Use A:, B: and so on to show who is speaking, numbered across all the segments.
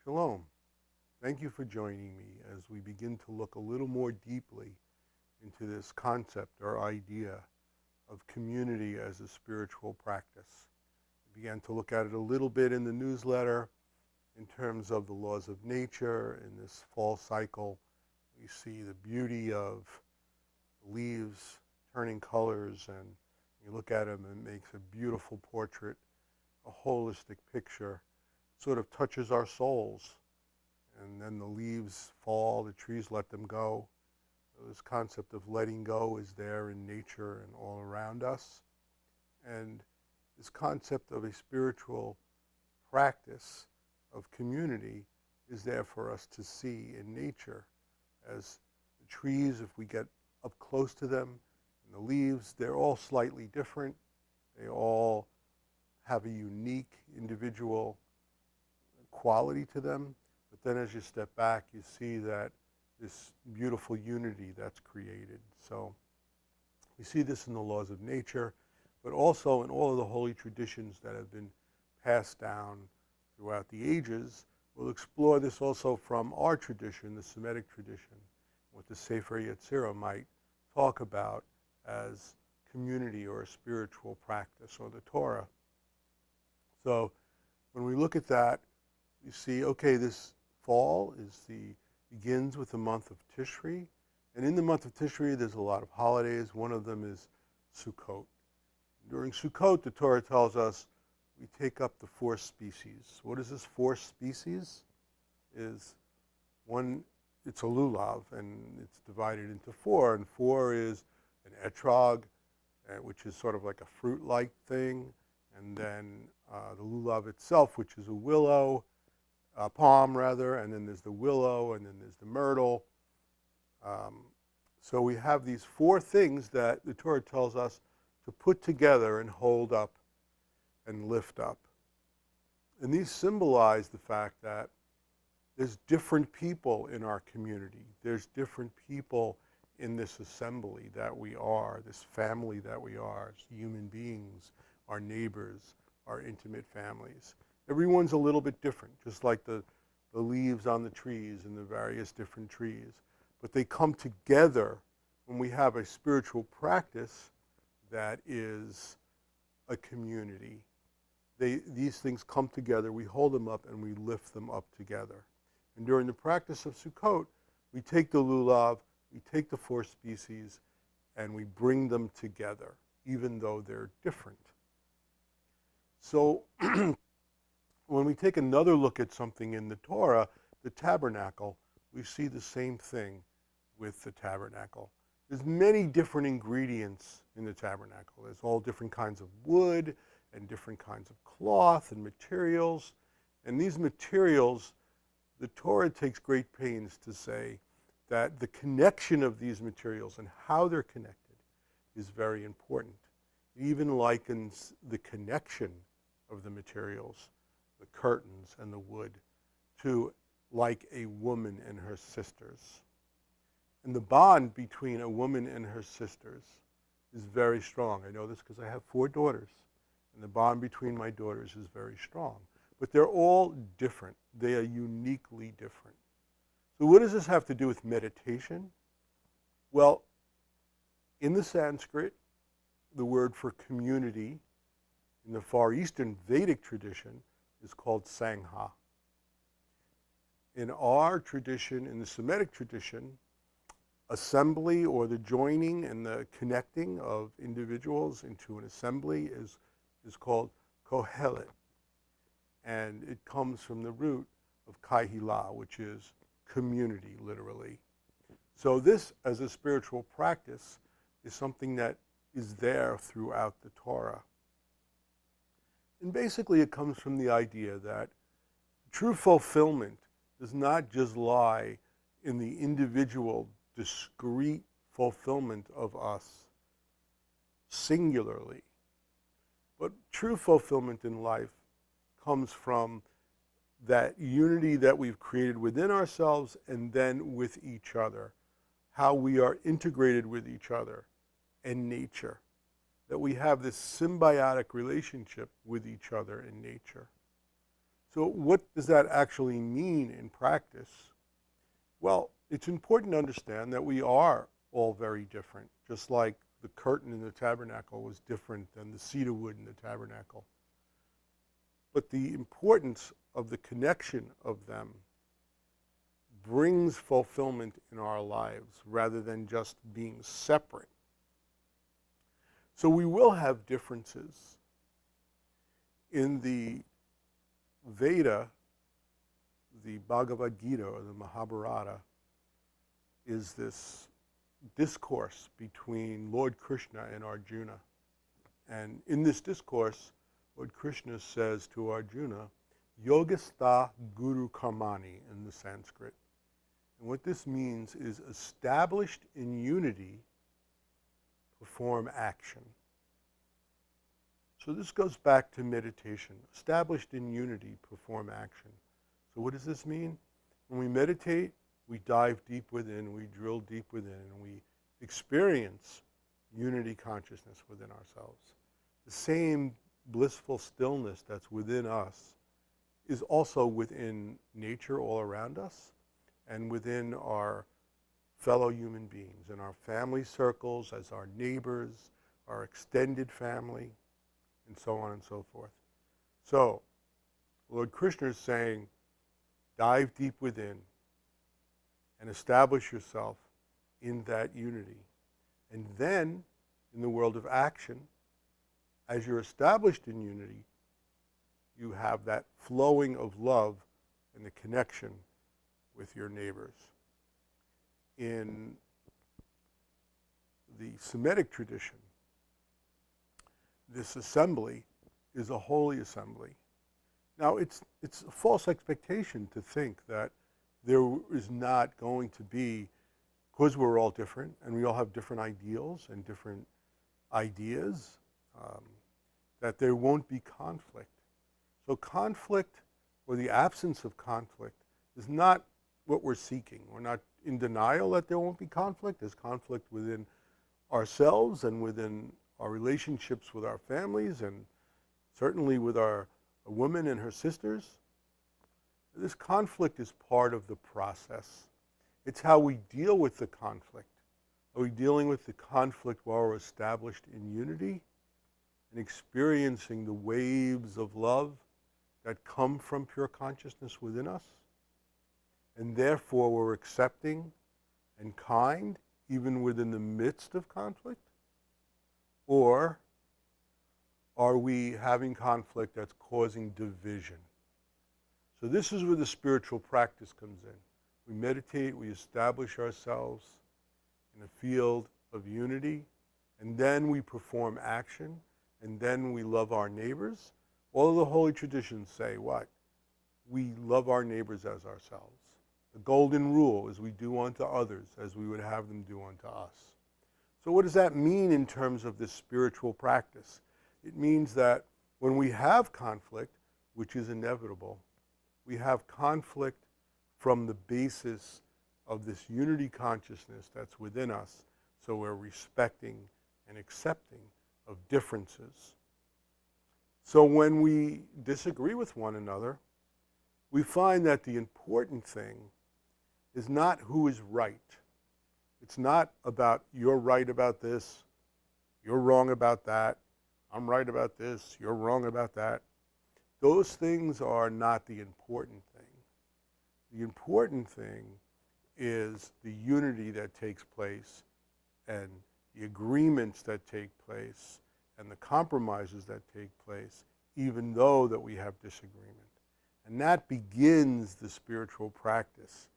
A: Shalom. Thank you for joining me as we begin to look a little more deeply into this concept or idea of community as a spiritual practice. We began to look at it a little bit in the newsletter in terms of the laws of nature. In this fall cycle, we see the beauty of leaves turning colors, and you look at them and it makes a beautiful portrait, a holistic picture, sort of touches our souls. And then the leaves fall, the trees let them go. So this concept of letting go is there in nature and all around us. And this concept of a spiritual practice of community is there for us to see in nature. As the trees, if we get up close to them, and the leaves, they're all slightly different. They all have a unique individual quality to them. But then as you step back, you see that this beautiful unity that's created. So we see this in the laws of nature, but also in all of the holy traditions that have been passed down throughout the ages. We'll explore this also from our tradition, the Semitic tradition, what the Sefer Yetzirah might talk about as community or a spiritual practice, or the Torah. So when we look at that, you see, okay, this fall begins with the month of Tishri, and in the month of Tishri there's a lot of holidays. One of them is Sukkot. During Sukkot, the Torah tells us we take up the four species. What is this four species? Is one, it's a lulav, and it's divided into four, and four is an etrog, which is sort of like a fruit-like thing, and then the lulav itself, which is a willow, palm rather, and then there's the willow, and then there's the myrtle. So we have these four things that the Torah tells us to put together and hold up and lift up. And these symbolize the fact that there's different people in our community. There's different people in this assembly that we are, this family that we are, as human beings, our neighbors, our intimate families. Everyone's a little bit different, just like the leaves on the trees and the various different trees. But they come together when we have a spiritual practice that is a community. These things come together, we hold them up, and we lift them up together. And during the practice of Sukkot, we take the lulav, we take the four species, and we bring them together, even though they're different. So when we take another look at something in the Torah, the tabernacle, we see the same thing with the tabernacle. There's many different ingredients in the tabernacle. There's all different kinds of wood and different kinds of cloth and materials. And these materials, the Torah takes great pains to say that the connection of these materials and how they're connected is very important. It even likens the connection of the materials, the curtains and the wood, to like a woman and her sisters. And the bond between a woman and her sisters is very strong. I know this because I have 4 daughters, and the bond between my daughters is very strong. But they're all different. They are uniquely different. So what does this have to do with meditation? Well, in the Sanskrit, the word for community in the Far Eastern Vedic tradition is called Sangha. In our tradition, in the Semitic tradition, assembly, or the joining and the connecting of individuals into an assembly is called Kohelet. And it comes from the root of Kahila, which is community, literally. So this, as a spiritual practice, is something that is there throughout the Torah. And basically it comes from the idea that true fulfillment does not just lie in the individual, discrete fulfillment of us singularly, but true fulfillment in life comes from that unity that we've created within ourselves and then with each other, how we are integrated with each other and nature, that we have this symbiotic relationship with each other in nature. So what does that actually mean in practice? Well, it's important to understand that we are all very different, just like the curtain in the tabernacle was different than the cedar wood in the tabernacle. But the importance of the connection of them brings fulfillment in our lives rather than just being separate. So we will have differences. In the Veda, the Bhagavad Gita or the Mahabharata is this discourse between Lord Krishna and Arjuna. And in this discourse, Lord Krishna says to Arjuna, Yogastha Guru Karmani in the Sanskrit. And what this means is established in unity, perform action. So this goes back to meditation. Established in unity, perform action. So what does this mean? When we meditate, we dive deep within, we drill deep within, and we experience unity consciousness within ourselves. The same blissful stillness that's within us is also within nature all around us and within our fellow human beings, in our family circles, as our neighbors, our extended family, and so on and so forth. So, Lord Krishna is saying, dive deep within and establish yourself in that unity. And then, in the world of action, as you're established in unity, you have that flowing of love and the connection with your neighbors. In the Semitic tradition, this assembly is a holy assembly. Now, it's a false expectation to think that there is not going to be, because we're all different and we all have different ideals and different ideas, that there won't be conflict. So conflict, or the absence of conflict, is not what we're seeking. We're not in denial that there won't be conflict. There's conflict within ourselves and within our relationships with our families, and certainly with a woman and her sisters. This conflict is part of the process. It's how we deal with the conflict. Are we dealing with the conflict while we're established in unity and experiencing the waves of love that come from pure consciousness within us? And therefore we're accepting and kind even within the midst of conflict? Or are we having conflict that's causing division? So this is where the spiritual practice comes in. We meditate, we establish ourselves in a field of unity, and then we perform action, and then we love our neighbors. All of the holy traditions say what? We love our neighbors as ourselves. The golden rule is we do unto others as we would have them do unto us. So what does that mean in terms of this spiritual practice? It means that when we have conflict, which is inevitable, we have conflict from the basis of this unity consciousness that's within us, so we're respecting and accepting of differences. So when we disagree with one another, we find that the important thing is not who is right. It's not about you're right about this, you're wrong about that, I'm right about this, you're wrong about that. Those things are not the important thing. The important thing is the unity that takes place and the agreements that take place and the compromises that take place, even though that we have disagreement. And that begins the spiritual practice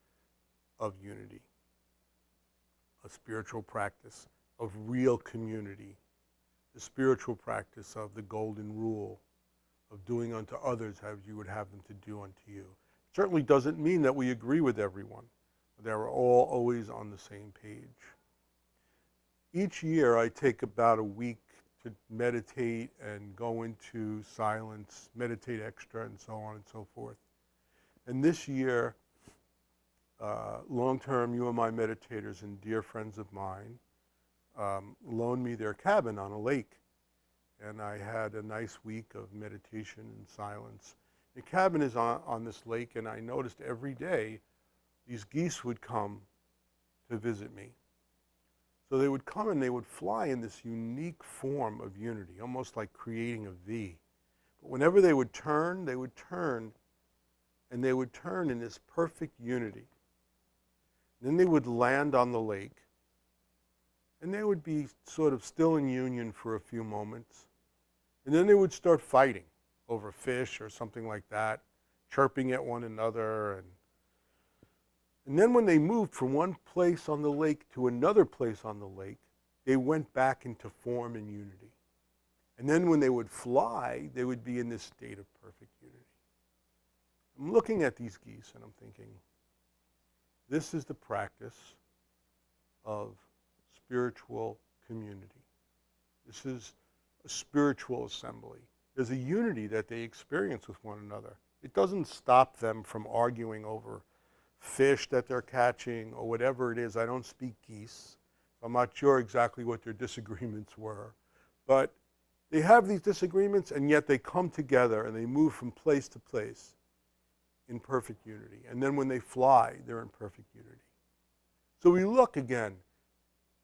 A: of unity, a spiritual practice of real community, the spiritual practice of the golden rule, of doing unto others as you would have them to do unto you. It certainly doesn't mean that we agree with everyone. They're all always on the same page. Each year I take about a week to meditate and go into silence, meditate extra, and so on and so forth. And this year, long-term UMI meditators and dear friends of mine loaned me their cabin on a lake. And I had a nice week of meditation and silence. The cabin is on this lake, and I noticed every day these geese would come to visit me. So they would come and they would fly in this unique form of unity, almost like creating a V. But whenever they would turn, and they would turn in this perfect unity. Then they would land on the lake, and they would be sort of still in union for a few moments. And then they would start fighting over fish or something like that, chirping at one another. And then when they moved from one place on the lake to another place on the lake, they went back into form and unity. And then when they would fly, they would be in this state of perfect unity. I'm looking at these geese and I'm thinking, this is the practice of spiritual community. This is a spiritual assembly. There's a unity that they experience with one another. It doesn't stop them from arguing over fish that they're catching or whatever it is. I don't speak geese, so I'm not sure exactly what their disagreements were. But they have these disagreements, and yet they come together and they move from place to place in perfect unity. And then when they fly, they're in perfect unity. So we look again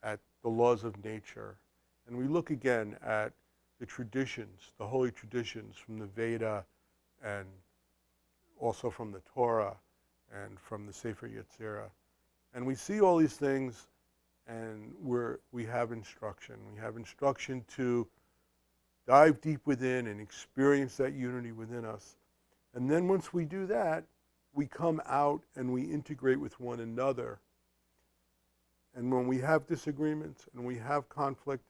A: at the laws of nature, and we look again at the traditions, the holy traditions from the Veda and also from the Torah and from the Sefer Yetzirah. And we see all these things, and we have instruction. We have instruction to dive deep within and experience that unity within us. And then once we do that, we come out and we integrate with one another. And when we have disagreements and we have conflict,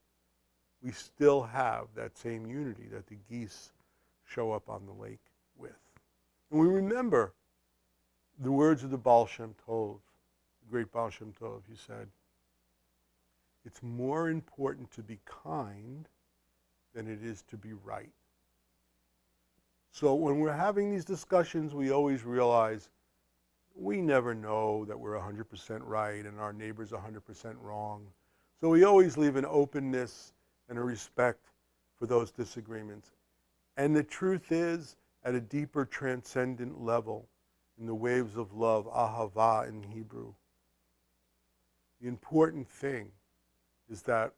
A: we still have that same unity that the geese show up on the lake with. And we remember the words of the Baal Shem Tov, the great Baal Shem Tov. He said, it's more important to be kind than it is to be right. So when we're having these discussions, we always realize we never know that we're 100% right and our neighbor's 100% wrong. So we always leave an openness and a respect for those disagreements. And the truth is, at a deeper transcendent level, in the waves of love, ahava in Hebrew, the important thing is that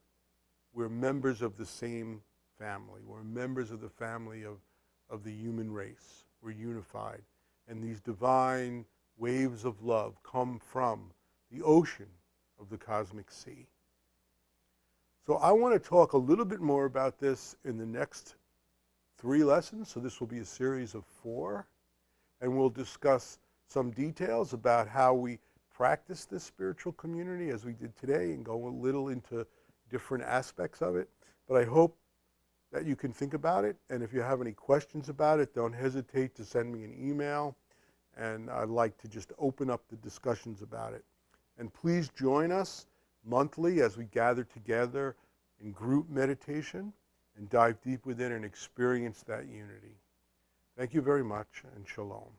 A: we're members of the same family. We're members of the family of the human race. We're unified. And these divine waves of love come from the ocean of the cosmic sea. So I want to talk a little bit more about this in the next 3 lessons. So this will be a series of 4. And we'll discuss some details about how we practice this spiritual community as we did today and go a little into different aspects of it. But I hope that you can think about it. And if you have any questions about it, don't hesitate to send me an email. And I'd like to just open up the discussions about it. And please join us monthly as we gather together in group meditation and dive deep within and experience that unity. Thank you very much, and shalom.